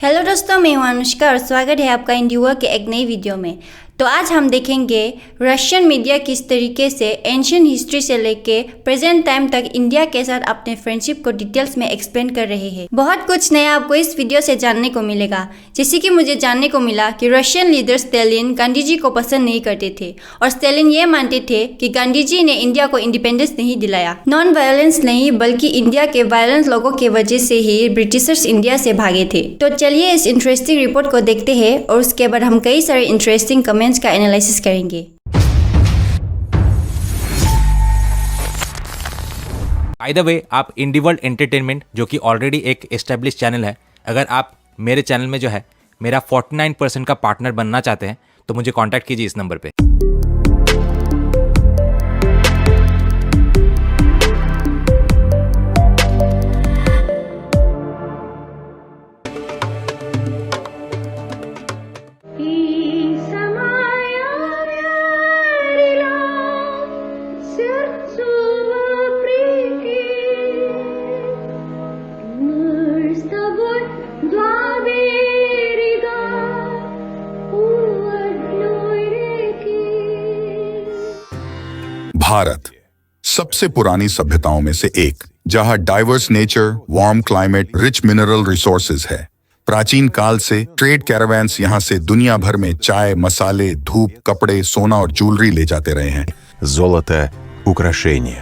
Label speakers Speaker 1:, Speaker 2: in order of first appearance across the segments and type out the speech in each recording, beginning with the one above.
Speaker 1: Hello दोस्तों, मैं हूं अनुष्का और स्वागत है आपका इंडिया के एक नई वीडियो में। तो आज हम देखेंगे रशियन मीडिया किस तरीके से एंशियंट हिस्ट्री से लेके प्रेजेंट टाइम तक इंडिया के साथ अपने फ्रेंडशिप को डिटेल्स में एक्सप्लेन कर रहे हैं। बहुत कुछ नया आपको इस वीडियो से जानने को मिलेगा। जैसे कि मुझे जानने को मिला कि Russian leader Stalin Gandhi ji को पसंद नहीं करते थे और स्टालिन ये मानते थे कि गांधी जी ने इंडिया को इंडिपेंडेंस नहीं दिलाया। नॉन वायलेंस नहीं बल्कि इंडिया के वायलेंस लोगों की वजह से ही ब्रिटिशर्स इंडिया से भागे थे। तो चलिए इस इंटरेस्टिंग रिपोर्ट को देखते हैं और उसके बाद हम कई सारे इंटरेस्टिंग कमेंट्स का एनालिसिस करेंगे।
Speaker 2: बाय द वे, आप इंडी वर्ल्ड एंटरटेनमेंट जो कि ऑलरेडी एक एस्टेब्लिश चैनल है, अगर आप मेरे चैनल में जो है मेरा 49% का पार्टनर बनना चाहते हैं तो मुझे कांटेक्ट कीजिए इस नंबर पे।
Speaker 3: भारत सबसे पुरानी सभ्यताओं में से एक, जहां diverse nature, warm climate, rich mineral resources है। प्राचीन काल से ट्रेड कैरावैन्स यहां से दुनिया भर में चाय, मसाले, धूप, कपड़े, सोना और ज्वेलरी ले जाते रहे हैं।
Speaker 4: Золото, украшения.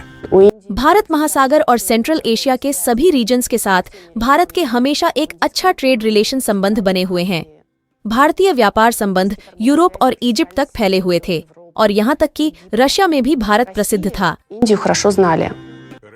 Speaker 5: भारत महासागर और सेंट्रल एशिया के सभी रीजन्स के साथ भारत के हमेशा एक अच्छा ट्रेड रिलेशन संबंध बने हुए हैं। भारतीय व्यापार संबंध यूरोप और इजिप्ट तक फैले हुए थे और यहाँ तक कि रशिया में भी भारत प्रसिद्ध था।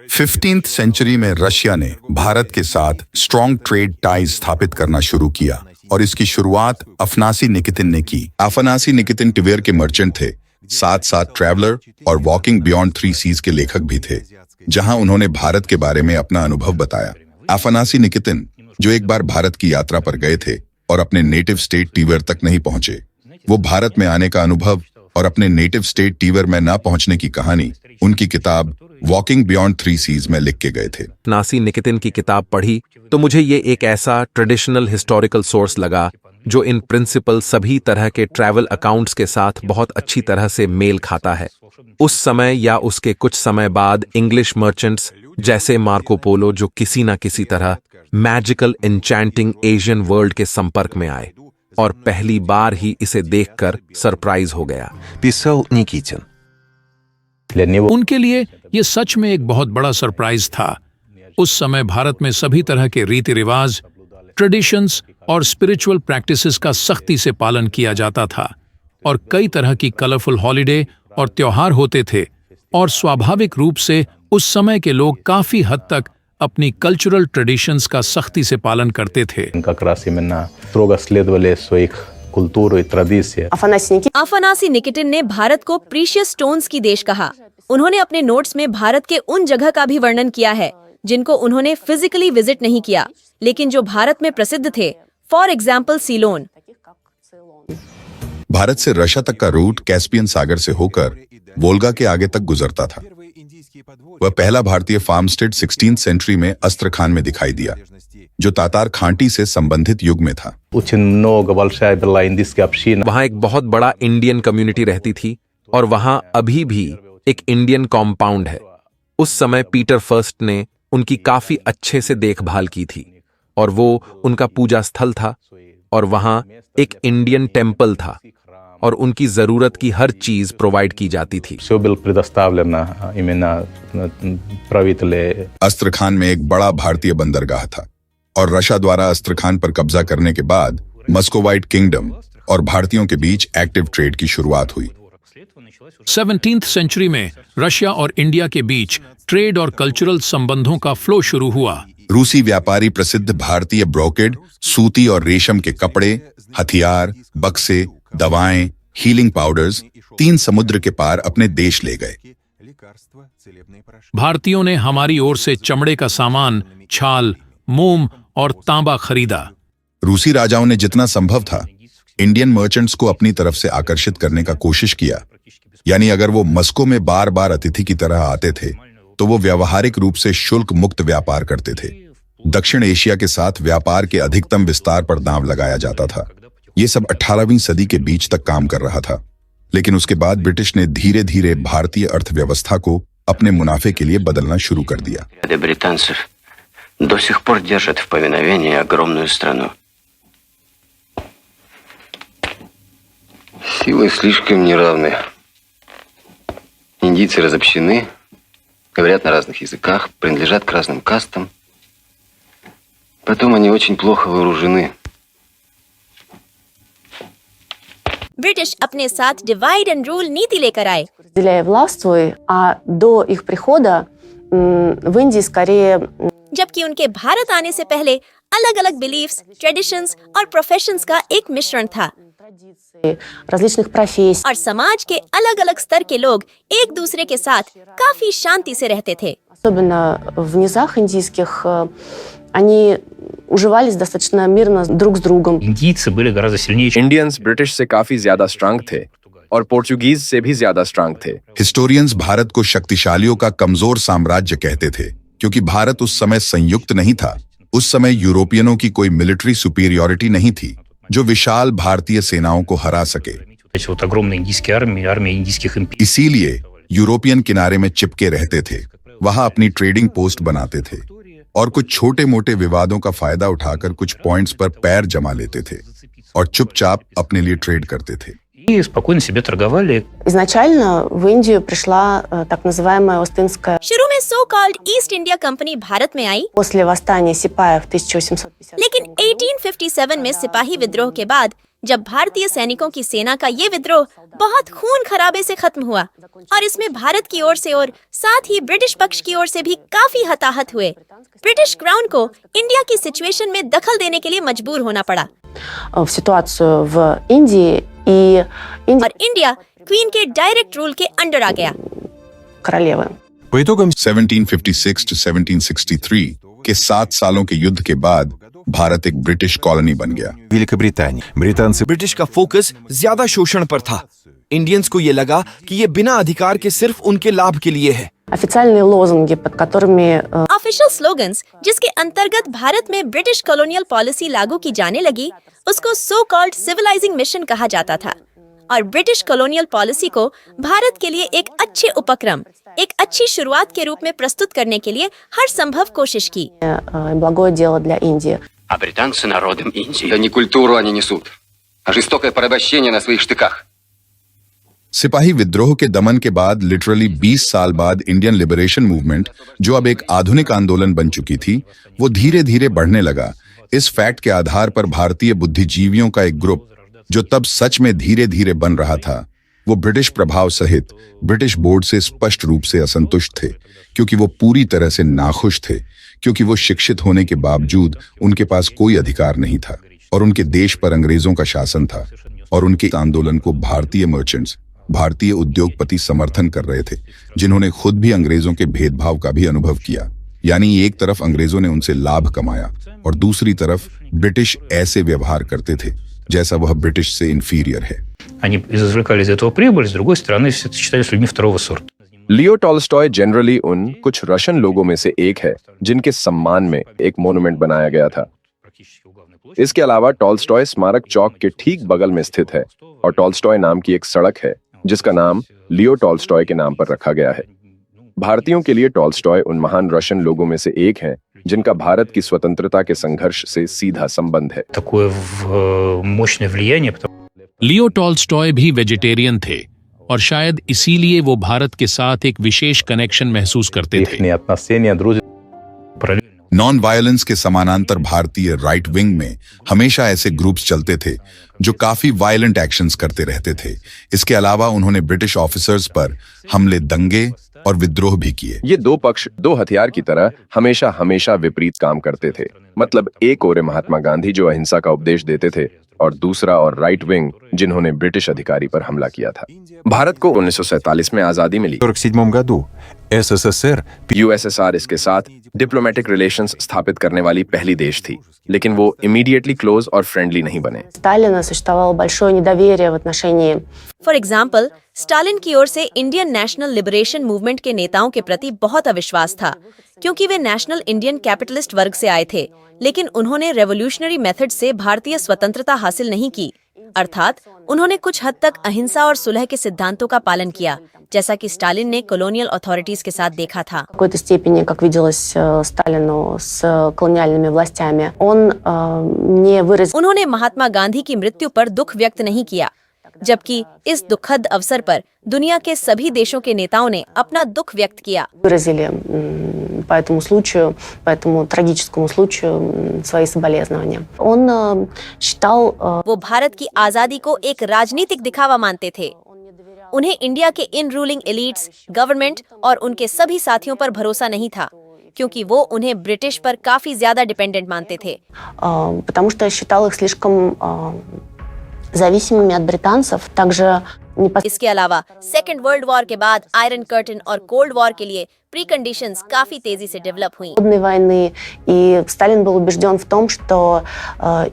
Speaker 3: 15th सेंचुरी में रशिया ने भारत के साथ स्ट्रॉन्ग ट्रेड टाइज स्थापित करना शुरू किया और इसकी शुरुआत अफनासी निकितिन ने की। अफनासी निकितिन टिवेर के मर्चेंट थे, साथ साथ ट्रैवलर और वॉकिंग बियॉन्ड 3 सीज के लेखक भी थे, जहां उन्होंने भारत के बारे में अपना अनुभव बताया। अफनासी निकितिन, जो एक बार भारत की यात्रा पर गए थे और अपने नेटिव स्टेट टिवेर तक नहीं पहुंचे, वो भारत में आने का अनुभव और अपने नेटिव स्टेट टिवेर में ना पहुंचने की कहानी उनकी किताब वॉकिंग बियॉन्ड 3 सीज में लिख के गए थे।
Speaker 4: अफनासी निकितिन की किताब पढ़ी तो मुझे ये एक ऐसा ट्रेडिशनल हिस्टोरिकल सोर्स लगा जो इन प्रिंसिपल सभी तरह के ट्रैवल अकाउंट्स के साथ बहुत अच्छी तरह से मेल खाता है। उस समय या उसके कुछ समय बाद इंग्लिश मर्चेंट्स जैसे मार्को पोलो जो किसी न किसी तरह मैजिकल एन्चैंटिंग एशियन वर्ल्ड के संपर्क में आए और पहली बार ही इसे देखकर सरप्राइज हो गया।
Speaker 6: पीसल निकितिन।
Speaker 7: उनके लिए ये सच में एक बहुत बड़ा सरप्राइज था। उस समय भारत में सभी तरह के रीति रिवाज, ट्रेडिशंस और स्पिरिचुअल प्रैक्टिसेस का सख्ती से पालन किया जाता था और कई तरह की कलरफुल हॉलिडे और त्योहार होते थे और स्वाभाविक रूप से उस समय के लोग काफी हद तक अपनी कल्चरल ट्रेडिशंस का सख्ती से पालन करते थे।
Speaker 5: अफनासी निकितिन ने भारत को प्रीशियस स्टोन्स की देश कहा। उन्होंने अपने नोट्स में भारत के उन जगह का भी वर्णन किया है जिनको उन्होंने फिजिकली विजिट नहीं किया लेकिन जो भारत में प्रसिद्ध थे, फॉर एग्जाम्पल सीलोन।
Speaker 3: भारत से रशिया तक का रूट कैस्पियन सागर से होकर वोल्गा के आगे तक गुजरता था। वह पहला भारतीय फार्म स्टेट 16th सेंचुरी में अस्त्रखान में दिखाई दिया, जो तातार खांटी से संबंधित युग में था।
Speaker 4: वहां एक बहुत बड़ा इंडियन कम्युनिटी रहती थी और वहां अभी भी एक इंडियन कॉम्पाउंड है। उस समय पीटर फर्स्ट ने उनकी काफी अच्छे से देखभाल की थी और वो उनका पूजा स्थल था और वहां एक इंडियन टेम्पल था और उनकी जरूरत की हर चीज प्रोवाइड की जाती थी।
Speaker 3: अस्त्रखान में एक बड़ा भारतीय बंदरगाह था और रशिया द्वारा अस्त्रखान पर कब्जा करने के बाद मस्कोवाइट किंगडम और भारतीयों के बीच एक्टिव ट्रेड की शुरुआत हुई।
Speaker 7: 17th सेंचुरी में रशिया और इंडिया के बीच ट्रेड और कल्चरल संबंधों का फ्लो शुरू हुआ।
Speaker 3: रूसी व्यापारी प्रसिद्ध भारतीय ब्रोकेड, सूती और रेशम के कपड़े, हथियार, बक्से, दवाएं, हीलिंग पाउडर्स 3 समुद्र के पार अपने देश ले गए।
Speaker 7: भारतीयों ने हमारी ओर से चमड़े का सामान, छाल, मोम और तांबा खरीदा।
Speaker 3: रूसी राजाओं ने जितना संभव था इंडियन मर्चेंट्स को अपनी तरफ से आकर्षित करने का कोशिश किया। यानी अगर वो मस्को में बार बार अतिथि की तरह आते थे तो वो व्यावहारिक रूप से शुल्क मुक्त व्यापार करते थे दक्षिण एशिया के साथ व्यापार के अधिकतम विस्तार पर दांव लगाया जाता था। ये सब 18वीं सदी के बीच तक काम कर रहा था, लेकिन उसके बाद ब्रिटिश ने धीरे धीरे भारतीय अर्थव्यवस्था को अपने मुनाफे के लिए बदलना शुरू कर दिया।
Speaker 6: Британцев до сих пор держат в повиновении огромную страну. Силы слишком неравны. Индийцы разобщены, говорят на разных языках, принадлежат к разным кастам. Потом они очень плохо вооружены.
Speaker 5: ब्रिटिश अपने साथ डिवाइड एंड रूल नीति लेकर आए,
Speaker 8: разделяя власть свой, а до их прихода в Индии скорее
Speaker 5: जबकि उनके भारत आने से पहले अलग अलग बिलीफ्स, ट्रेडिशंस और प्रोफेशंस का एक मिश्रण था
Speaker 8: традиции различных профессий.
Speaker 5: और समाज के अलग अलग स्तर के लोग एक दूसरे के साथ काफी शांति से रहते थे।
Speaker 8: Особенно в низах индийских они уживались достаточно мирно друг с другом.
Speaker 9: индийцы были гораздо сильнее, чем
Speaker 10: इंडियंस ब्रिटिश से काफी ज्यादा स्ट्रांग थे और पोर्चुगीज से भी ज्यादा स्ट्रांग थे।
Speaker 3: हिस्टोरियंस भारत को शक्तिशालियों का कमजोर साम्राज्य कहते थे, क्योंकि भारत उस समय संयुक्त नहीं था। उस समय यूरोपियनों की कोई मिलिट्री सुपीरियरिटी नहीं थी जो विशाल भारतीय सेनाओं को हरा सके।
Speaker 9: эти вот огромные индийские армии, армии индийских империй.
Speaker 3: इसीलिए यूरोपियन किनारे में चिपके रहते थे, वहां अपनी ट्रेडिंग पोस्ट बनाते थे और कुछ छोटे मोटे विवादों का फायदा उठाकर कुछ पॉइंट्स पर पैर जमा लेते थे और चुपचाप अपने लिए ट्रेड करते थे।
Speaker 9: И спокойно себе торговали.
Speaker 8: Изначально в Индию пришла так называемая Остинская
Speaker 5: शुरू में so called east India company Bharat में आई,
Speaker 8: после восстания Сипая в 1850.
Speaker 5: लेकिन 1857 में सिपाही विद्रोह के बाद जब भारतीय सैनिकों की सेना का ये विद्रोह बहुत खून खराबे से खत्म हुआ और इसमें भारत की ओर से और साथ ही ब्रिटिश पक्ष की ओर से भी काफी हताहत हुए, ब्रिटिश क्राउन को इंडिया की सिचुएशन में दखल देने के लिए मजबूर होना पड़ा
Speaker 8: В ситуацию в Индии и
Speaker 5: और इंडिया क्वीन के डायरेक्ट रूल के अंडर आ गया।
Speaker 8: королевы.
Speaker 3: по итогам 1756 to 1763 के 7 सालों के युद्ध के बाद भारत एक ब्रिटिश कॉलोनी बन गया।
Speaker 11: Великобритания. Британцы
Speaker 12: ब्रिटिश का फोकस ज्यादा शोषण पर था। इंडियंस को ये लगा कि ये बिना अधिकार के सिर्फ उनके लाभ के लिए है।
Speaker 8: Официальные лозунги, под которыми
Speaker 5: ऑफिशियल स्लोगन्स जिसके अंतर्गत भारत में ब्रिटिश कॉलोनियल पॉलिसी लागू की जाने लगी, उसको सो कॉल्ड सिविलाइजिंग मिशन कहा जाता था और ब्रिटिश कॉलोनियल पॉलिसी को भारत के लिए एक अच्छे उपक्रम, एक अच्छी शुरुआत के रूप में प्रस्तुत करने के लिए हर संभव कोशिश की।
Speaker 8: благое дело для Индии.
Speaker 6: А британцы народом Индии.
Speaker 10: Да не культуру они несут, а жестокое порабощение на своих штыках.
Speaker 3: सिपाही विद्रोह के दमन के बाद लिटरली 20 साल बाद इंडियन लिबरेशन मूवमेंट, जो अब एक आधुनिक आंदोलन बन चुकी थी, वो धीरे धीरे बढ़ने लगा। इस फैक्ट के आधार पर भारतीय बुद्धिजीवियों का एक ग्रुप, जो तब सच में धीरे धीरे बन रहा था, वो ब्रिटिश प्रभाव सहित ब्रिटिश बोर्ड से स्पष्ट रूप से असंतुष्ट थे, क्योंकि वो पूरी तरह से नाखुश थे, क्योंकि वो शिक्षित होने के बावजूद उनके पास कोई अधिकार नहीं था और उनके देश पर अंग्रेजों का शासन था और उनके आंदोलन को भारतीय मर्चेंट्स, भारतीय उद्योगपति समर्थन कर रहे थे, जिन्होंने खुद भी अंग्रेजों के भेदभाव का भी अनुभव किया। यानी एक तरफ अंग्रेजों ने उनसे लाभ कमाया और दूसरी तरफ ब्रिटिश ऐसे व्यवहार करते थे जैसा वह ब्रिटिश से इंफीरियर है।
Speaker 9: Они извлекали из этого прибыль, с другой стороны, все это считались людьми второго сорта.
Speaker 10: लियो टॉल्स्टॉय जनरली उन कुछ रशियन लोगों में से एक है जिनके सम्मान में एक मोन्यूमेंट बनाया गया था। इसके अलावा टॉल्स्टॉय स्मारक चौक के ठीक बगल में स्थित है और टॉल्स्टॉय नाम की एक सड़क है जिसका नाम लियो टॉल्स्टॉय के नाम पर रखा गया है। भारतीयों के लिए टॉल्स्टॉय उन महान रशियन लोगों में से एक हैं जिनका भारत की स्वतंत्रता के संघर्ष से सीधा संबंध है।
Speaker 9: Такое мощное влияние, потому
Speaker 7: लियो टॉल्स्टॉय भी वेजिटेरियन थे और शायद इसीलिए वो भारत के साथ एक विशेष कनेक्शन महसूस करते थे।
Speaker 11: отношения дружат.
Speaker 3: नॉन वायलेंस के समानांतर भारतीय राइट विंग में हमेशा ऐसे ग्रुप्स चलते थे जो काफी वायलेंट एक्शंस करते रहते थे। इसके अलावा उन्होंने ब्रिटिश ऑफिसर्स पर हमले, दंगे और विद्रोह भी किए।
Speaker 10: ये दो पक्ष दो हथियार की तरह हमेशा हमेशा विपरीत काम करते थे। मतलब एक ओर महात्मा गांधी जो अहिंसा का उपदेश देते थे और दूसरा और राइट विंग जिन्होंने ब्रिटिश अधिकारी पर हमला किया था। भारत को 1947 में आजादी मिली।
Speaker 11: 1947 году СССР
Speaker 10: यूएसएसआर इसके साथ डिप्लोमेटिक रिलेशंस स्थापित करने वाली पहली देश थी, लेकिन वो इमीडिएटली क्लोज और फ्रेंडली नहीं बने।
Speaker 8: Сталина существовало большое недоверие в отношении
Speaker 5: फॉर एग्जाम्पल, स्टालिन की ओर से इंडियन नेशनल लिबरेशन मूवमेंट के नेताओं के प्रति बहुत अविश्वास था, क्योंकि वे नेशनल इंडियन कैपिटलिस्ट वर्ग से आए थे, लेकिन उन्होंने रेवोल्यूशनरी मेथड से भारतीय स्वतंत्रता हासिल नहीं की। अर्थात उन्होंने कुछ हद तक अहिंसा और सुलह के सिद्धांतों का पालन किया, जैसा कि स्टालिन ने कॉलोनियल अथॉरिटीज के साथ देखा था।
Speaker 8: В какой-то степени, как виделось Сталину с колониальными властями, он не выразил...
Speaker 5: उन्होंने महात्मा गांधी की मृत्यु पर दुख व्यक्त नहीं किया, जबकि इस दुखद अवसर पर दुनिया के सभी देशों के नेताओं ने अपना दुख व्यक्त किया।
Speaker 8: Выразили по этому случаю, по этому трагическому случаю свои соболезнования. Он считал...
Speaker 5: वो भारत की आजादी को एक राजनीतिक दिखावा मानते थे। उन्हें इंडिया के इन रूलिंग एलिट्स, गवर्नमेंट और उनके सभी साथियों पर भरोसा नहीं था, क्योंकि वो उन्हें ब्रिटिश पर काफी ज्यादा डिपेंडेंट मानते थे।
Speaker 8: Потому что считал их слишком зависимыми от британцев. Также
Speaker 5: इसके अलावा सेकेंड वर्ल्ड वॉर के बाद आयरन कर्टन और कोल्ड वॉर के लिए प्री कंडीशंस काफी तेजी से डेवलप हुई।
Speaker 8: वойны, и Сталин был убежден в том, что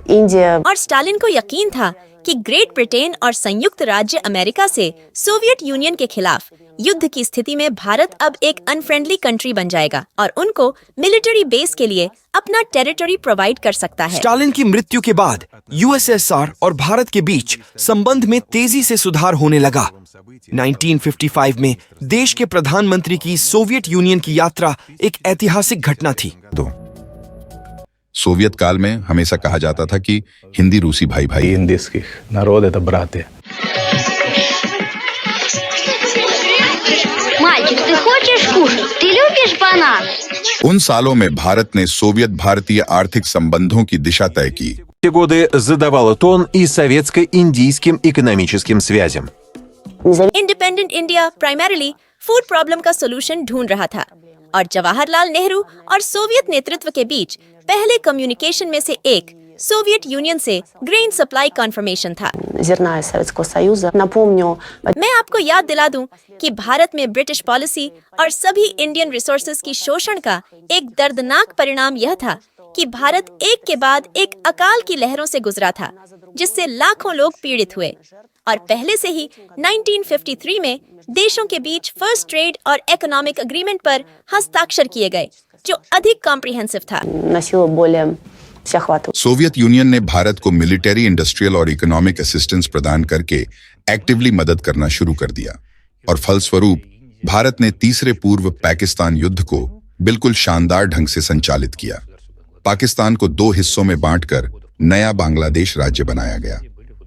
Speaker 8: Индия...
Speaker 5: और स्टालिन को यकीन था कि ग्रेट ब्रिटेन और संयुक्त राज्य अमेरिका से सोवियत यूनियन के खिलाफ युद्ध की स्थिति में भारत अब एक अनफ्रेंडली कंट्री बन जाएगा और उनको मिलिट्री बेस के लिए अपना टेरिटरी प्रोवाइड कर सकता है।
Speaker 12: स्टालिन की मृत्यु के बाद यूएसएसआर और भारत के बीच संबंध में तेजी से सुधार होने लगा। 1955 में देश के प्रधानमंत्री की सोवियत यूनियन की यात्रा एक ऐतिहासिक घटना थी।
Speaker 3: सोवियत काल में हमेशा कहा जाता था कि हिंदी रूसी भाई भाई।
Speaker 13: Мальчик, ты хочешь кушать? Ты любишь банан?
Speaker 3: उन सालों में भारत ने सोवियत भारतीय आर्थिक संबंधों की दिशा तय की।
Speaker 11: В те годы задавала тон и советско-индийским экономическим связям.
Speaker 5: Independent India primarily food problem का सोल्यूशन ढूंढ रहा था और जवाहरलाल नेहरू और सोवियत नेतृत्व के बीच पहले कम्युनिकेशन में से एक सोवियत यूनियन से ग्रेन सप्लाई कन्फर्मेशन था।
Speaker 8: Зерна из Советского Союза. Напомню...
Speaker 5: मैं आपको याद दिला दूं कि भारत में ब्रिटिश पॉलिसी और सभी इंडियन रिसोर्सेज की शोषण का एक दर्दनाक परिणाम यह था कि भारत एक के बाद एक अकाल की लहरों से गुजरा था, जिससे लाखों लोग पीड़ित हुए और पहले से ही 1953 में देशों के बीच फर्स्ट ट्रेड और इकोनॉमिक एग्रीमेंट पर हस्ताक्षर किए गए, जो अधिक कॉम्प्रिहेंसिव था।
Speaker 8: नосило более всеохватывающий.
Speaker 3: सोवियत यूनियन ने भारत को मिलिट्री, इंडस्ट्रियल और इकोनॉमिक असिस्टेंस प्रदान करके एक्टिवली मदद करना शुरू कर दिया और फलस्वरूप भारत ने तीसरे पूर्व पाकिस्तान युद्ध को बिल्कुल शानदार ढंग से संचालित किया। पाकिस्तान को दो हिस्सों में बांटकर नया बांग्लादेश राज्य बनाया गया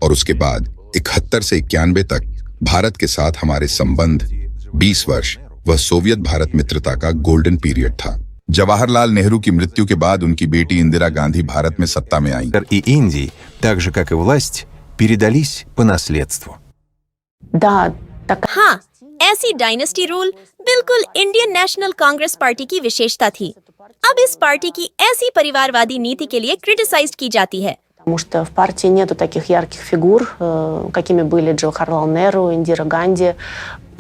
Speaker 3: और उसके बाद 71 से 91 तक भारत के साथ हमारे संबंध 20 वर्ष वह सोवियत भारत मित्रता का गोल्डन पीरियड था। जवाहरलाल नेहरू की मृत्यु के बाद उनकी बेटी इंदिरा गांधी भारत में सत्ता में आई।
Speaker 11: И Индии, так же как и власть, передались по наследству.
Speaker 8: Да, так...
Speaker 5: हाँ, ऐसी डायनेस्टी रूल बिल्कुल इंडियन नेशनल कांग्रेस पार्टी की विशेषता थी। अब इस पार्टी की ऐसी परिवारवादी नीति के लिए क्रिटिसाइज की जाती है।
Speaker 8: Потому что в партии нету таких ярких фигур, какими были Джавахарлал Неру, Индира Ганди.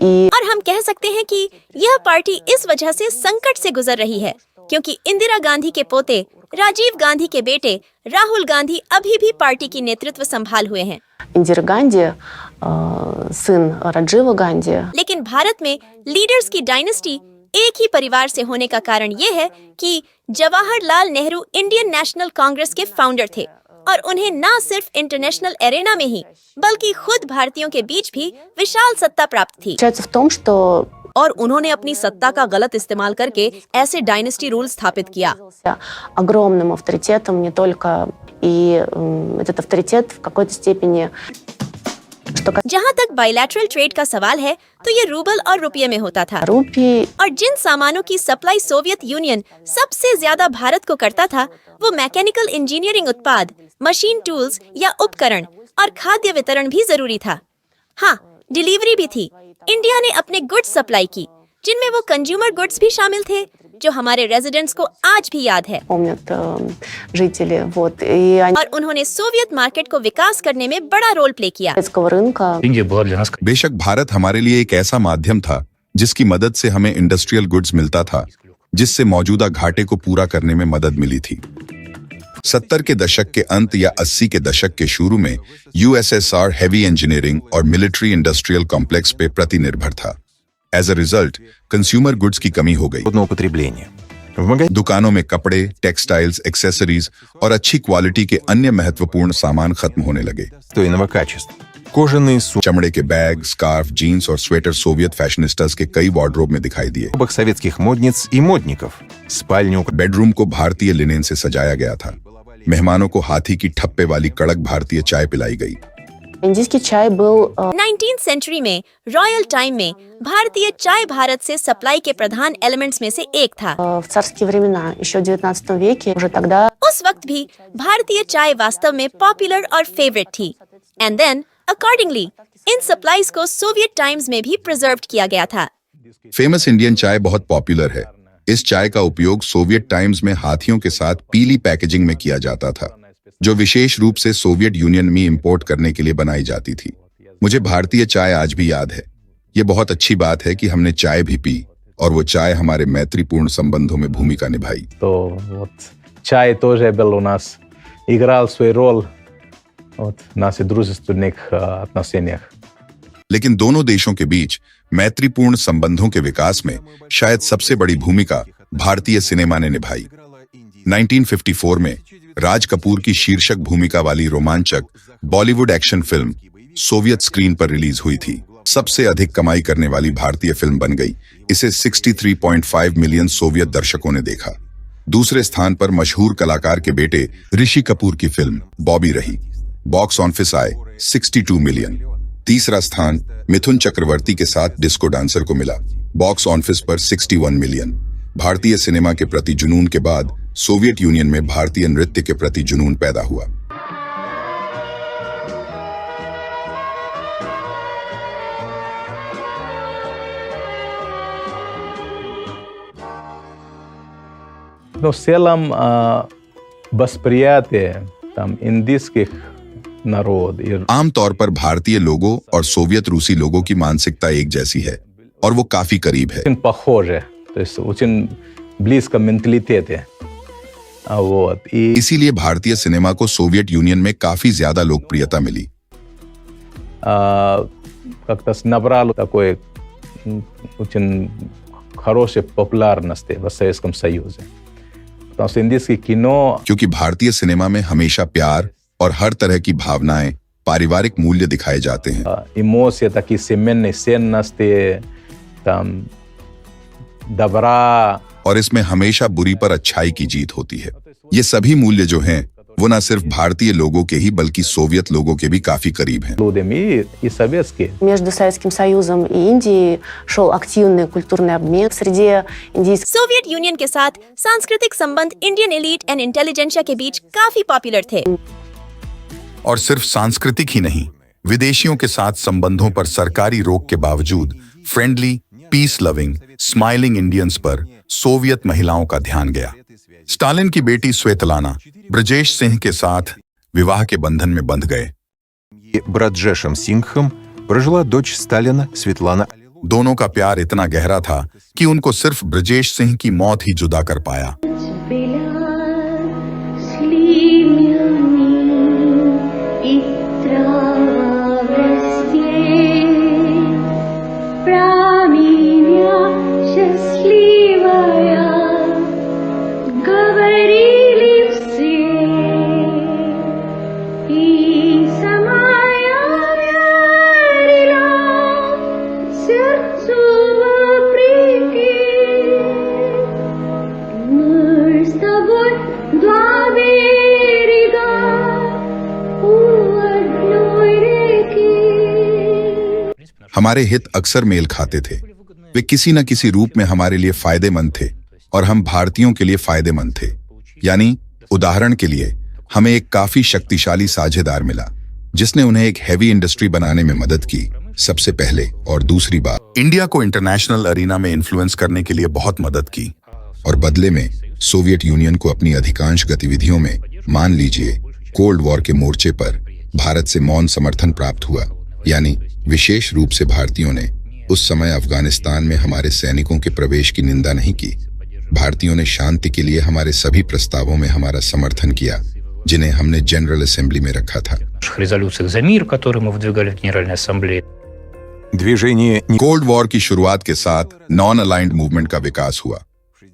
Speaker 5: और हम कह सकते हैं कि यह पार्टी इस वजह से संकट से गुजर रही है, क्योंकि इंदिरा गांधी के पोते राजीव गांधी के बेटे राहुल गांधी अभी भी पार्टी की नेतृत्व संभाल हुए हैं।
Speaker 8: Индира Ганди, сын Раджива Ганди.
Speaker 5: लेकिन भारत में लीडर्स की डायनेस्टी एक ही परिवार से होने का कारण ये है कि जवाहरलाल नेहरू इंडियन नेशनल कांग्रेस के फाउंडर थे और उन्हें न सिर्फ इंटरनेशनल एरेना में ही बल्कि खुद भारतीयों के बीच भी विशाल सत्ता प्राप्त थी।
Speaker 8: В том, что
Speaker 5: और उन्होंने अपनी सत्ता का गलत इस्तेमाल करके ऐसे डायनेस्टी रूल स्थापित किया।
Speaker 8: огромным авторитетом не только, и этот авторитет в какой-то степени...
Speaker 5: जहाँ तक बायलैटरल ट्रेड का सवाल है, तो ये रूबल और रुपये में होता था।
Speaker 8: रूपी
Speaker 5: और जिन सामानों की सप्लाई सोवियत यूनियन सबसे ज्यादा भारत को करता था, वो मैकेनिकल इंजीनियरिंग उत्पाद, मशीन टूल्स या उपकरण और खाद्य वितरण भी जरूरी था। हाँ, डिलीवरी भी थी। इंडिया ने अपने गुड्स सप्लाई की, जिनमें वो कंज्यूमर गुड्स भी शामिल थे, जो हमारे रेजिडेंट्स को आज भी याद है। और उन्होंने सोवियत मार्केट को विकास करने में बड़ा रोल प्ले किया।
Speaker 3: बेशक भारत हमारे लिए एक ऐसा माध्यम था जिसकी मदद से हमें इंडस्ट्रियल गुड्स मिलता था, जिससे मौजूदा घाटे को पूरा करने में मदद मिली थी। 70 के दशक के अंत या 80 के दशक के शुरू में यूएसएसआर हैवी इंजीनियरिंग और मिलिट्री इंडस्ट्रियल कॉम्प्लेक्स पे प्रतिनिर्भर था। As a result consumer goods की कमी हो गई। दुकानों में कपड़े, टेक्सटाइल्स, एक्सेसरीज और अच्छी क्वालिटी के अन्य महत्वपूर्ण सामान खत्म होने लगे। चमड़े के बैग, स्कार्फ, जीन्स और स्वेटर सोवियत फैशनिस्टास के कई वार्डरोब में दिखाई दिए। बेडरूम को भारतीय लिनेन से सजाया गया था। मेहमानों को हाथी की ठप्पे वाली कड़क भारतीय चाय पिलाई गई।
Speaker 8: Индийский чай был
Speaker 5: 19th सेंचुरी में रॉयल टाइम में भारतीय चाय भारत से सप्लाई के प्रधान एलिमेंट्स में से एक था।
Speaker 8: в царские времена, еще в 19 веке, уже тогда
Speaker 5: उस वक्त भी भारतीय चाय वास्तव में पॉपुलर और फेवरेट थी। एंड देन अकॉर्डिंगली इन सप्लाईज को सोवियत टाइम्स में भी प्रिजर्व किया गया था।
Speaker 3: फेमस इंडियन चाय बहुत पॉपुलर है। इस चाय का उपयोग सोवियत टाइम्स में हाथियों के साथ पीली पैकेजिंग में किया जाता था, जो विशेष रूप से सोवियत यूनियन में इंपोर्ट करने के लिए बनाई जाती थी। मुझे भारतीय चाय आज भी याद है। ये बहुत अच्छी बात है कि हमने चाय भी पी और वो चाय हमारे मैत्रीपूर्ण संबंधों में भूमिका निभाई।
Speaker 14: То вот чай тоже был у нас, играл свой роль в наших дружественных отношениях.
Speaker 3: लेकिन दोनों देशों के बीच मैत्रीपूर्ण संबंधों के विकास में शायद सबसे बड़ी भूमिका भारतीय सिनेमा ने निभाई। 1954 में राज कपूर की शीर्षक भूमिका वाली रोमांचक Bollywood action film Soviet screen पर रिलीज हुई थी। सबसे अधिक कमाई करने वाली भारतीय फिल्म बन गई। इसे 63.5 मिलियन सोवियत दर्शकों ने देखा। दूसरे स्थान पर मशहूर कलाकार के बेटे ऋषि कपूर की फिल्म बॉबी रही। बॉक्स ऑफिस आए 62 मिलियन। तीसरा स्थान मिथुन चक्रवर्ती के साथ डिस्को डांसर को मिला। बॉक्स ऑफिस पर 61 मिलियन। भारतीय सिनेमा के प्रति जुनून के बाद सोवियत यूनियन में भारतीय नृत्य के प्रति जुनून पैदा हुआ।
Speaker 14: Но в целом восприятие там индийских народ и
Speaker 3: आमतौर पर भारतीय लोगों और सोवियत रूसी लोगों की मानसिकता एक जैसी है और वो काफी करीब है।
Speaker 14: очень похоже, то есть очень близко менталитете. Вот. И
Speaker 3: इसीलिए भारतीय सिनेमा को सोवियत यूनियन में काफी ज्यादा लोकप्रियता मिली।
Speaker 14: как-то набрало такой очень хорошей популярности в Советском Союзе. Потому что индийское кино,
Speaker 3: क्योंकि भारतीय सिनेमा में हमेशा प्यार और हर तरह की भावनाएं, पारिवारिक मूल्य दिखाए जाते हैं।
Speaker 14: эмоции, такие семейные ценности, там добра,
Speaker 3: और इसमें हमेशा बुरी पर अच्छाई की जीत होती है। ये सभी मूल्य जो हैं, वो न सिर्फ भारतीय लोगों के ही बल्कि सोवियत लोगों के भी काफी करीब हैं।
Speaker 14: и советские.
Speaker 8: между Советским Союзом и Индией шел активный культурный обмен среди индийских.
Speaker 5: सोवियत यूनियन के साथ सांस्कृतिक संबंध इंडियन एलीट एंड इंटेलिजेंशिया के बीच काफी पॉपुलर थे।
Speaker 3: और सिर्फ सांस्कृतिक ही नहीं, विदेशियों के साथ संबंधों पर सरकारी रोक के बावजूद friendly, peace loving, smiling Indians पर सोवियत महिलाओं का ध्यान गया। स्टालिन की बेटी स्वेतलाना ब्रजेश सिंह के साथ विवाह के बंधन में बंध गए।
Speaker 11: Браджешем Сингхом прожила дочь Сталина Светлана.
Speaker 3: दोनों का प्यार इतना गहरा था कि उनको सिर्फ ब्रजेश सिंह की मौत ही जुदा कर पाया। हमारे हित अक्सर मेल खाते थे। वे किसी न किसी रूप में हमारे लिए फायदेमंद थे और हम भारतीयों के लिए फायदेमंद थे। यानी उदाहरण के लिए हमें एक काफी शक्तिशाली साझेदार मिला जिसने उन्हें एक हैवी इंडस्ट्री बनाने में मदद की सबसे पहले, और दूसरी बात इंडिया को इंटरनेशनल अरीना में इन्फ्लुएंस करने के लिए बहुत मदद की, और बदले में सोवियत यूनियन को अपनी अधिकांश गतिविधियों में, मान लीजिए कोल्ड वॉर के मोर्चे पर, भारत से मौन समर्थन प्राप्त हुआ। यानी विशेष रूप से भारतीयों ने उस समय अफगानिस्तान में हमारे सैनिकों के प्रवेश की निंदा नहीं की। भारतीयों ने शांति के लिए हमारे सभी प्रस्तावों में हमारा समर्थन किया जिन्हें हमने जनरल असेंबली में रखा था।
Speaker 9: резолюциях за мир, которые мы выдвигали в Генеральной Ассамблее.
Speaker 3: कोल्ड वॉर की शुरुआत के साथ नॉन अलाइंड मूवमेंट का विकास हुआ।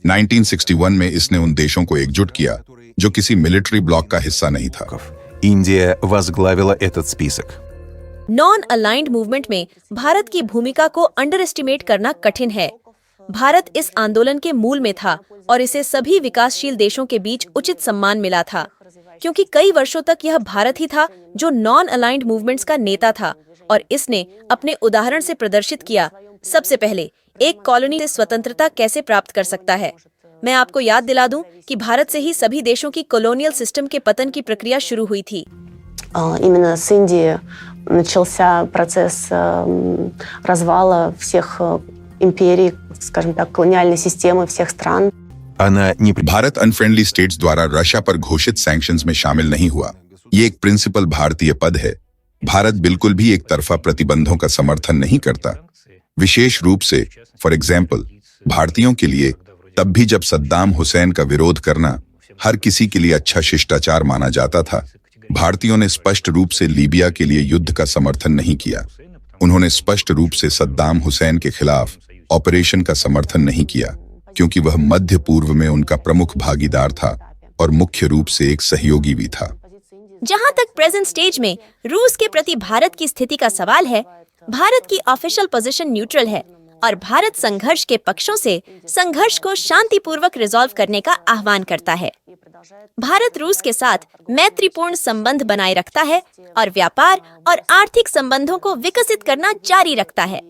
Speaker 3: 1961 में इसने उन देशों को एकजुट किया जो किसी मिलिट्री ब्लॉक का हिस्सा नहीं था।
Speaker 11: Индия возглавила этот список.
Speaker 5: नॉन अलाइंड मूवमेंट में भारत की भूमिका को अंडर एस्टिमेट करना कठिन है। भारत इस आंदोलन के मूल में था और इसे सभी विकासशील देशों के बीच उचित सम्मान मिला था, क्योंकि कई वर्षों तक यह भारत ही था जो नॉन अलाइंड मूवमेंट्स का नेता था और इसने अपने उदाहरण से प्रदर्शित किया। सबसे पहले एक कॉलोनी से स्वतंत्रता कैसे प्राप्त कर सकता है। मैं आपको याद दिला दूं कि भारत से ही सभी देशों की कॉलोनियल सिस्टम के पतन की प्रक्रिया शुरू हुई थी।
Speaker 8: Именно с Индии начался процесс развала всех империй, скажем так, колониальной системы всех стран.
Speaker 3: भारत अनफ्रेंडली स्टेट्स द्वारा रशिया पर घोषित सैंक्शंस में शामिल नहीं हुआ। ये एक प्रिंसिपल भारतीय पद है। भारत बिल्कुल भी एक तरफा प्रतिबंधों का समर्थन नहीं करता। विशेष रूप से फॉर एग्जाम्पल भारतीयों के लिए तब भी जब सद्दाम हुसैन का विरोध करना हर किसी के लिए अच्छा शिष्टाचार माना जाता था, भारतीयों ने स्पष्ट रूप से लीबिया के लिए युद्ध का समर्थन नहीं किया। उन्होंने स्पष्ट रूप से सद्दाम हुसैन के खिलाफ ऑपरेशन का समर्थन नहीं किया, क्योंकि वह मध्य पूर्व में उनका प्रमुख भागीदार था और मुख्य रूप से एक सहयोगी भी था।
Speaker 5: जहां तक प्रेजेंट स्टेज में रूस के प्रति भारत की स्थिति का सवाल है, भारत की ऑफिशियल पोजीशन न्यूट्रल है और भारत संघर्ष के पक्षों से संघर्ष को शांतिपूर्वक रिजॉल्व करने का आह्वान करता है। भारत रूस के साथ मैत्रीपूर्ण संबंध बनाए रखता है और व्यापार और आर्थिक संबंधों को विकसित करना जारी रखता है।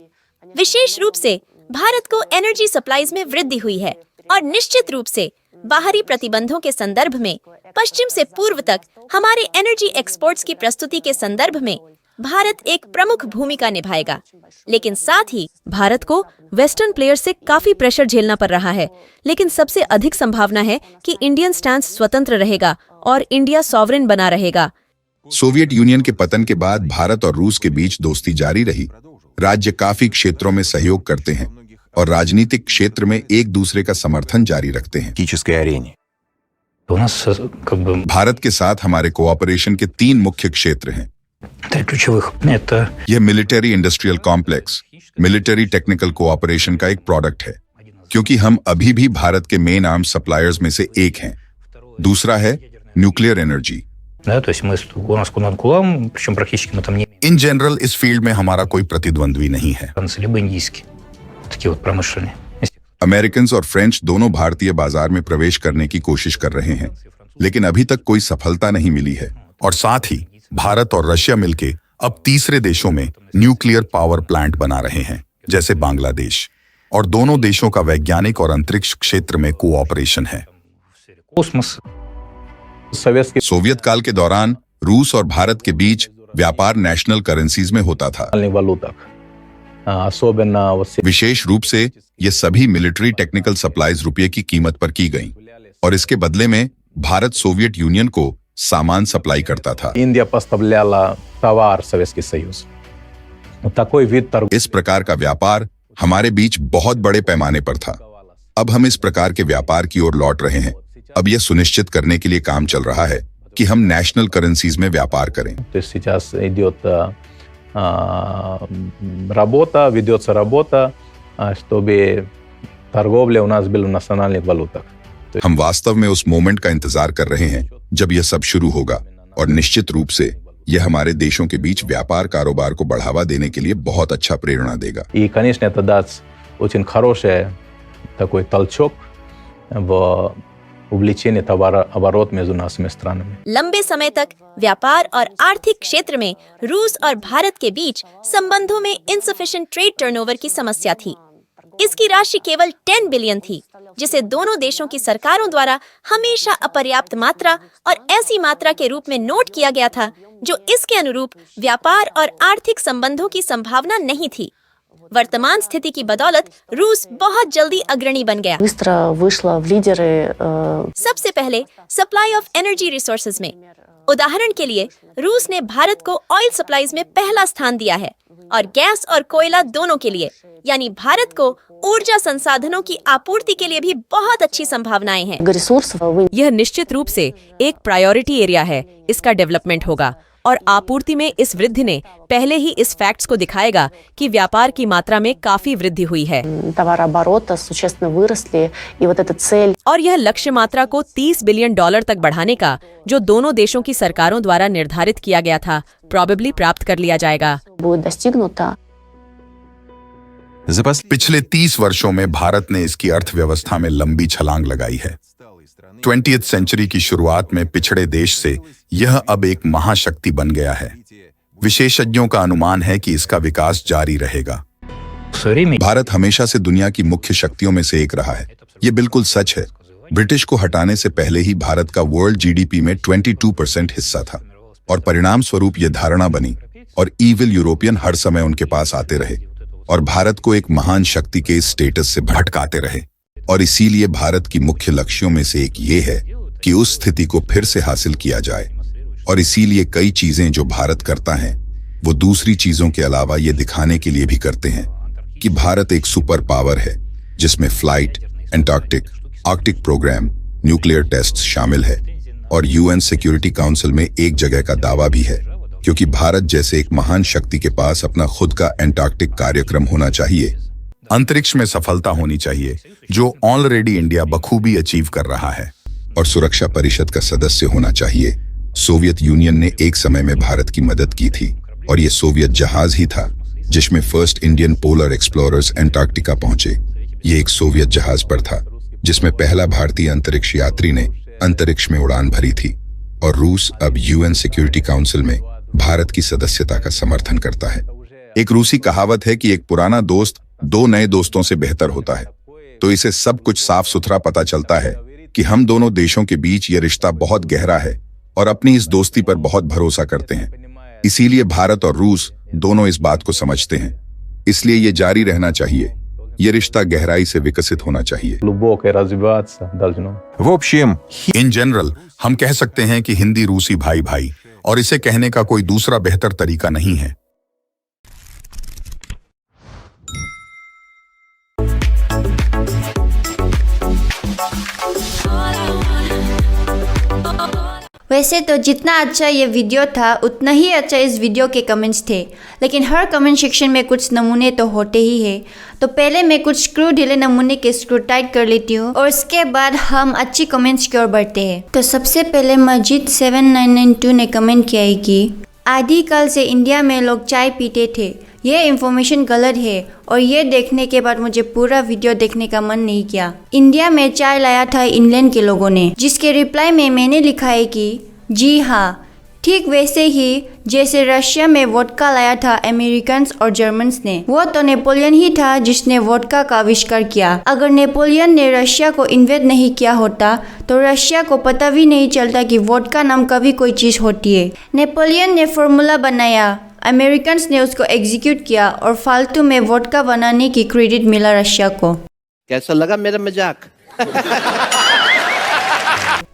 Speaker 5: विशेष रूप से भारत को एनर्जी सप्लाईज में वृद्धि हुई है और निश्चित रूप से बाहरी प्रतिबंधों के संदर्भ में पश्चिम से पूर्व तक हमारे एनर्जी एक्सपोर्ट्स की प्रस्तुति के संदर्भ में भारत एक प्रमुख भूमिका निभाएगा। लेकिन साथ ही भारत को वेस्टर्न प्लेयर्स से काफी प्रेशर झेलना पड़ रहा है, लेकिन सबसे अधिक संभावना है कि इंडियन स्टैंस स्वतंत्र रहेगा और इंडिया सॉवरेन बना रहेगा।
Speaker 3: सोवियत यूनियन के पतन के बाद भारत और रूस के बीच दोस्ती जारी रही। राज्य काफी क्षेत्रों में सहयोग करते हैं और राजनीतिक क्षेत्र में एक दूसरे का समर्थन जारी रखते हैं। भारत के साथ हमारे कोऑपरेशन के 3 मुख्य क्षेत्र हैं। यह military industrial complex, military technical cooperation का एक प्रोडक्ट है, क्योंकि हम अभी भी भारत के मेन आर्म्स सप्लायर्स में से एक हैं। दूसरा है न्यूक्लियर एनर्जी। इन जनरल इस फील्ड में हमारा कोई प्रतिद्वंद्वी नहीं है। अमेरिकन और फ्रेंच दोनों भारतीय बाजार में प्रवेश करने की कोशिश कर रहे हैं, लेकिन अभी तक कोई सफलता नहीं मिली है। और साथ ही भारत और रशिया मिलकर अब तीसरे देशों में न्यूक्लियर पावर प्लांट बना रहे हैं, जैसे बांग्लादेश, और दोनों देशों का वैज्ञानिक और अंतरिक्ष क्षेत्र में कोऑपरेशन है। सोवियत काल के दौरान रूस और भारत के बीच व्यापार नेशनल करेंसीज में होता था। विशेष रूप से ये सभी मिलिट्री टेक्निकल सप्लाईज रुपये की कीमत पर की गईं, और इसके बदले में भारत सोवियत यूनियन को सामान सप्लाई करता था। इस प्रकार का व्यापार हमारे बीच बहुत बड़े पैमाने पर था। अब हम इस प्रकार के व्यापार की ओर लौट रहे हैं। अब यह सुनिश्चित करने के लिए काम चल रहा है कि हम नेशनल करेंसीज में व्यापार करें।
Speaker 14: ведется работа, чтобы торговля у нас была в национальных валютах.
Speaker 3: हम वास्तव में उस मोमेंट का इंतजार कर रहे हैं जब यह सब शुरू होगा, और निश्चित रूप से यह हमारे देशों के बीच व्यापार कारोबार को बढ़ावा देने के लिए बहुत अच्छा प्रेरणा देगा।
Speaker 14: И, конечно, это даст очень хороший такой толчок в увеличении товарооборота между нашими странами।
Speaker 5: लंबे समय तक व्यापार और आर्थिक क्षेत्र में रूस और भारत के बीच संबंधों में इनसफिशिएंट ट्रेड टर्नओवर की समस्या थी। इसकी राशि केवल 10 बिलियन थी, जिसे दोनों देशों की सरकारों द्वारा हमेशा अपर्याप्त मात्रा और ऐसी मात्रा के रूप में नोट किया गया था जो इसके अनुरूप व्यापार और आर्थिक संबंधों की संभावना नहीं थी। वर्तमान स्थिति की बदौलत रूस बहुत जल्दी अग्रणी बन गया।
Speaker 8: Быстро вышла в лидеры
Speaker 5: सबसे पहले सप्लाई ऑफ एनर्जी रिसोर्सेज में उदाहरण के लिए रूस ने भारत को ऑयल सप्लाईज में पहला स्थान दिया है और गैस और कोयला दोनों के लिए, यानी भारत को ऊर्जा संसाधनों की आपूर्ति के लिए भी बहुत अच्छी संभावनाएं हैं। यह निश्चित रूप से एक प्रायोरिटी एरिया है, इसका डेवलपमेंट होगा और आपूर्ति में इस वृद्धि ने पहले ही इस फैक्ट्स को दिखाएगा कि व्यापार की मात्रा में काफी वृद्धि हुई है और यह लक्ष्य मात्रा को $30 बिलियन तक बढ़ाने का, जो दोनों देशों की सरकारों द्वारा निर्धारित किया गया था, प्रॉबेबली प्राप्त कर लिया जाएगा।
Speaker 3: पिछले 30 वर्षों में भारत ने इसकी अर्थव्यवस्था में लंबी छलांग लगाई है। 20th सेंचुरी की शुरुआत में पिछड़े देश से यह अब एक महाशक्ति बन गया है। विशेषज्ञों का अनुमान है कि इसका विकास जारी रहेगा। भारत हमेशा से दुनिया की मुख्य शक्तियों में से एक रहा है, ये बिल्कुल सच है। ब्रिटिश को हटाने से पहले ही भारत का वर्ल्ड जीडीपी में 22% हिस्सा था और परिणाम स्वरूप यह धारणा बनी और ईविल यूरोपियन हर समय उनके पास आते रहे और भारत को एक महान शक्ति के स्टेटस से भटकाते रहे। और इसीलिए भारत की मुख्य लक्ष्यों में से एक ये है कि उस स्थिति को फिर से हासिल किया जाए। और इसीलिए कई चीजें जो भारत करता है वो दूसरी चीजों के अलावा ये दिखाने के लिए भी करते हैं कि भारत एक सुपर पावर है, जिसमें flight, Antarctic, Arctic program, nuclear test शामिल है और यूएन सिक्योरिटी काउंसिल में एक जगह का दावा भी है, क्योंकि भारत जैसे एक महान शक्ति के पास अपना खुद का एंटार्कटिक कार्यक्रम होना चाहिए। अंतरिक्ष में सफलता होनी चाहिए, जो ऑलरेडी इंडिया बखूबी अचीव कर रहा है, और सुरक्षा परिषद का सदस्य होना चाहिए। सोवियत यूनियन ने एक समय में भारत की मदद की थी और ये सोवियत जहाज ही था जिसमें first Indian polar explorers Antarctica पहुंचे। ये एक सोवियत जहाज पर था जिसमें पहला भारतीय अंतरिक्ष यात्री ने अंतरिक्ष में उड़ान भरी थी। और रूस अब यूएन सिक्योरिटी काउंसिल में भारत की सदस्यता का समर्थन करता है। एक रूसी कहावत है कि एक पुराना दोस्त 2 नए दोस्तों से बेहतर होता है। तो इसे सब कुछ साफ सुथरा पता चलता है कि हम दोनों देशों के बीच ये रिश्ता बहुत गहरा है और अपनी इस दोस्ती पर बहुत भरोसा करते हैं। इसीलिए भारत और रूस दोनों इस बात को समझते हैं, इसलिए ये जारी रहना चाहिए। ये रिश्ता गहराई से विकसित होना चाहिए। इन जनरल हम कह सकते हैं कि हिंदी रूसी भाई भाई, और इसे कहने का कोई दूसरा बेहतर तरीका नहीं है।
Speaker 1: वैसे तो जितना अच्छा ये वीडियो था उतना ही अच्छा इस वीडियो के कमेंट्स थे, लेकिन हर कमेंट सेक्शन में कुछ नमूने तो होते ही हैं। तो पहले मैं कुछ स्क्रू ढीले नमूने के स्क्रू टाइट कर लेती हूँ और उसके बाद हम अच्छी कमेंट्स की ओर बढ़ते हैं। तो सबसे पहले मजीद 7992 ने कमेंट किया है कि आदिकाल से इंडिया में लोग चाय पीते थे। यह इंफॉर्मेशन गलत है और ये देखने के बाद मुझे पूरा वीडियो देखने का मन नहीं किया। इंडिया में चाय लाया था इंग्लैंड के लोगों ने, जिसके रिप्लाई में मैंने लिखा है कि जी हाँ, ठीक वैसे ही जैसे रशिया में वोडका लाया था अमेरिकन्स और जर्मन्स ने। वो तो नेपोलियन ही था जिसने वोडका का आविष्कार किया। अगर नेपोलियन ने रशिया को इन्वेड नहीं किया होता तो रशिया को पता भी नहीं चलता कि वोडका नाम का भी कोई चीज होती है। नेपोलियन ने फॉर्मूला बनाया, अमेरिकन्स ने उसको एग्जीक्यूट किया और फालतू में वोडका बनाने की क्रेडिट मिला रशिया को।
Speaker 15: कैसा लगा मेरा मजाक?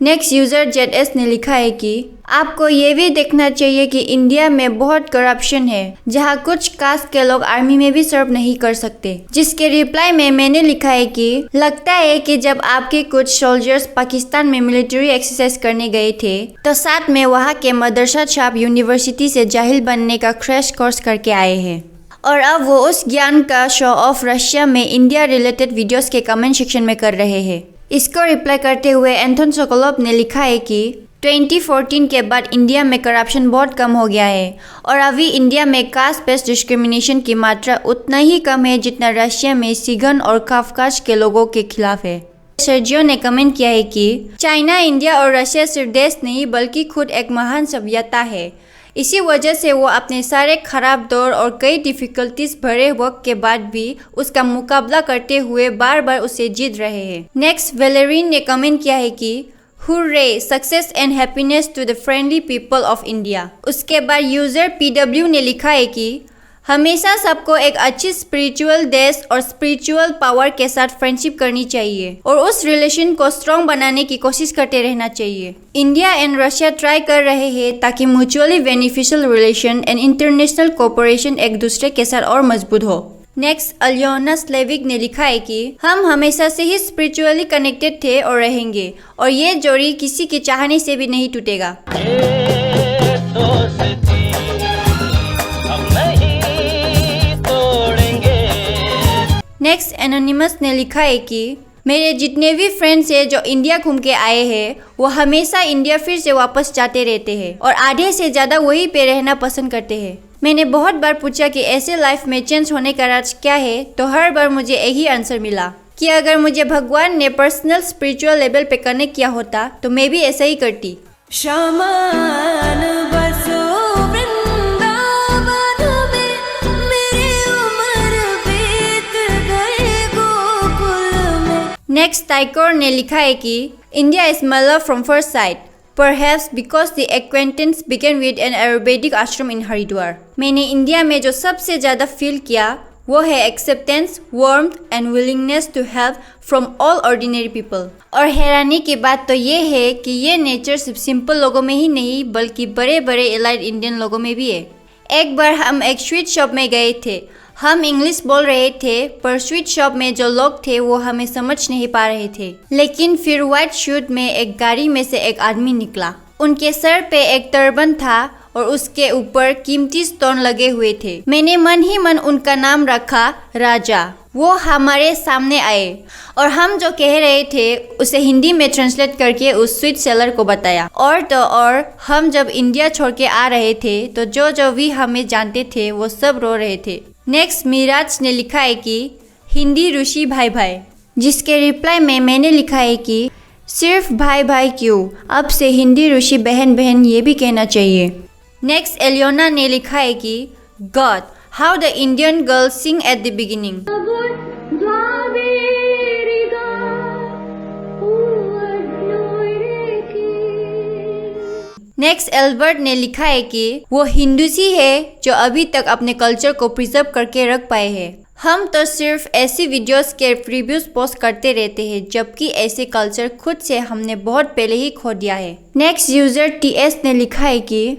Speaker 1: नेक्स्ट यूजर ZS ने लिखा है कि आपको ये भी देखना चाहिए कि इंडिया में बहुत करप्शन है, जहाँ कुछ कास्ट के लोग आर्मी में भी सर्व नहीं कर सकते। जिसके रिप्लाई में मैंने लिखा है कि लगता है कि जब आपके कुछ सोल्जर्स पाकिस्तान में मिलिट्री एक्सरसाइज करने गए थे तो साथ में वहाँ के मदरसा छाप यूनिवर्सिटी से जाहिल बनने का क्रैश कोर्स करके आए हैं और अब वो उस ज्ञान का शो ऑफ रशिया में इंडिया रिलेटेड वीडियोस के कमेंट सेक्शन में कर रहे हैं। इसको रिप्लाई करते हुए एंथन सोकोलोव ने लिखा है कि 2014 के बाद इंडिया में करप्शन बहुत कम हो गया है और अभी इंडिया में कास्ट बेस्ड डिस्क्रिमिनेशन की मात्रा उतना ही कम है जितना रशिया में सिगन और काफकाज के लोगों के खिलाफ है। सर्जियो ने कमेंट किया है कि चाइना, इंडिया और रशिया सिर्फ देश नहीं बल्कि खुद एक महान सभ्यता है। इसी वजह से वो अपने सारे खराब दौर और कई डिफिकल्टीज भरे वक्त के बाद भी उसका मुकाबला करते हुए बार बार उसे जीत रहे हैं। नेक्स्ट वेलेरिन ने कमेंट किया है कि hurray, success and happiness to the friendly people of India. उसके बाद यूजर PW ने लिखा है कि हमेशा सबको एक अच्छी स्पिरिचुअल देश और स्पिरिचुअल पावर के साथ फ्रेंडशिप करनी चाहिए और उस रिलेशन को स्ट्रॉन्ग बनाने की कोशिश करते रहना चाहिए। इंडिया एंड रशिया ट्राई कर रहे हैं ताकि mutually beneficial relation and international cooperation एक दूसरे के साथ और मजबूत हो। नेक्स्ट, अलियोना स्लेविक ने लिखा है कि हम हमेशा से ही स्पिरिचुअली कनेक्टेड थे और रहेंगे और ये जोड़ी किसी के चाहने से भी नहीं टूटेगा। नेक्स्ट, एनोनिमस ने लिखा है कि मेरे जितने भी फ्रेंड्स हैं जो इंडिया घूम के आए हैं वो हमेशा इंडिया फिर से वापस जाते रहते हैं और आधे से ज़्यादा वहीं पे रहना पसंद करते हैं। मैंने बहुत बार पूछा कि ऐसे लाइफ में चेंज होने का राज क्या है, तो हर बार मुझे एक ही आंसर मिला कि अगर मुझे भगवान ने पर्सनल स्पिरिचुअल लेवल पे कनेक्ट किया होता तो मैं भी ऐसा ही करती। नेक्स्ट, टाइकोर ने लिखा है कि India is my love from first sight, perhaps because the acquaintance began with an ayurvedic ashram in Haridwar. मैंने इंडिया में जो सबसे ज़्यादा फील किया वो है acceptance, warmth and willingness to help from all ordinary people. और हैरानी की बात तो ये है कि ये नेचर सिर्फ सिंपल लोगों में ही नहीं बल्कि बड़े बड़े एलाइट इंडियन लोगों में भी है। एक बार हम एक स्वीट शॉप में गए थे। हम इंग्लिश बोल रहे थे पर स्वीट शॉप में जो लोग थे वो हमें समझ नहीं पा रहे थे। लेकिन फिर व्हाइट शूट में एक गाड़ी में से एक आदमी निकला। उनके सर पे एक टर्बन था और उसके ऊपर कीमती स्टोन लगे हुए थे। मैंने मन ही मन उनका नाम रखा राजा। वो हमारे सामने आए और हम जो कह रहे थे उसे हिंदी में ट्रांसलेट करके उस स्वीट सेलर को बताया। और तो और हम जब इंडिया छोड़ के आ रहे थे तो जो भी हमें जानते थे वो सब रो रहे थे। नेक्स्ट, मिराज ने लिखा है कि हिंदी ऋषि भाई भाई, जिसके रिप्लाई में मैंने लिखा है कि सिर्फ भाई भाई क्यों, अब से हिंदी ऋषि बहन बहन ये भी कहना चाहिए। नेक्स्ट, एलियोना ने लिखा है कि God how the Indian girl Singh at the beginning. Next, Albert ने लिखा है कि वो हिंदूस ही है जो अभी तक अपने कल्चर को प्रिजर्व करके रख पाए हैं। हम तो सिर्फ ऐसी वीडियोस के रिव्यूज पोस्ट करते रहते हैं जबकि ऐसे कल्चर खुद से हमने बहुत पहले ही खो दिया है। नेक्स्ट, यूजर TS ने लिखा है कि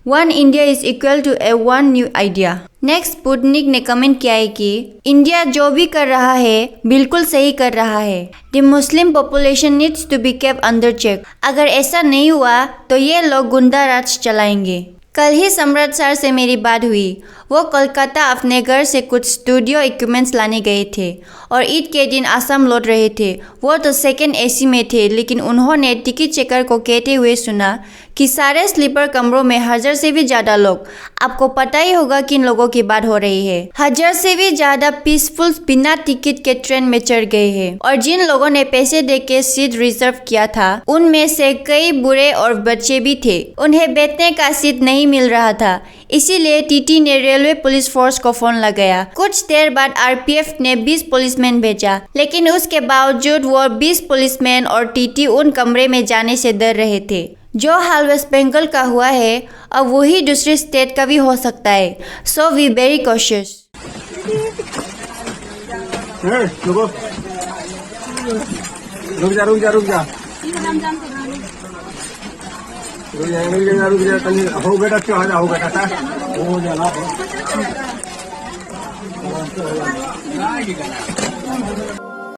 Speaker 1: one India is equal to a one new idea. Next, पुटनिक ने कमेंट किया है कि इंडिया जो भी कर रहा है बिल्कुल सही कर रहा है। The Muslim population needs to be kept under check. अगर ऐसा नहीं हुआ तो ये लोग गुंडा राज चलाएंगे। कल ही सम्राट सर से मेरी बात हुई। वो कोलकाता अपने घर से कुछ स्टूडियो इक्विपमेंट्स लाने गए थे और ईद के दिन आसाम लौट रहे थे। वो तो सेकंड AC में थे, लेकिन उन्होंने टिकट चेकर को कहते हुए सुना कि सारे स्लीपर कमरों में 1000 से भी ज़्यादा लोग, आपको पता ही होगा किन लोगों की बात हो रही है, 1000 से भी ज़्यादा पीसफुल बिना टिकट के ट्रेन में चढ़ गए हैं। और जिन लोगों ने पैसे दे के सीट रिजर्व किया था उनमें से कई बूढ़े और बच्चे भी थे। उन्हें बैठने का सीट नहीं मिल रहा था, इसीलिए TT ने रेलवे पुलिस फोर्स को फोन लगाया। कुछ देर बाद RPF ने 20 पुलिसमैन भेजा, लेकिन उसके बावजूद वो 20 पुलिसमैन और TT उन कमरे में जाने से डर रहे थे। जो हाल वेस्ट बंगाल का हुआ है अब वही दूसरे स्टेट का भी हो सकता है। So we very cautious.
Speaker 16: रुक जा हो बेटा, क्यों आ जाओ बेटा, हो जाना।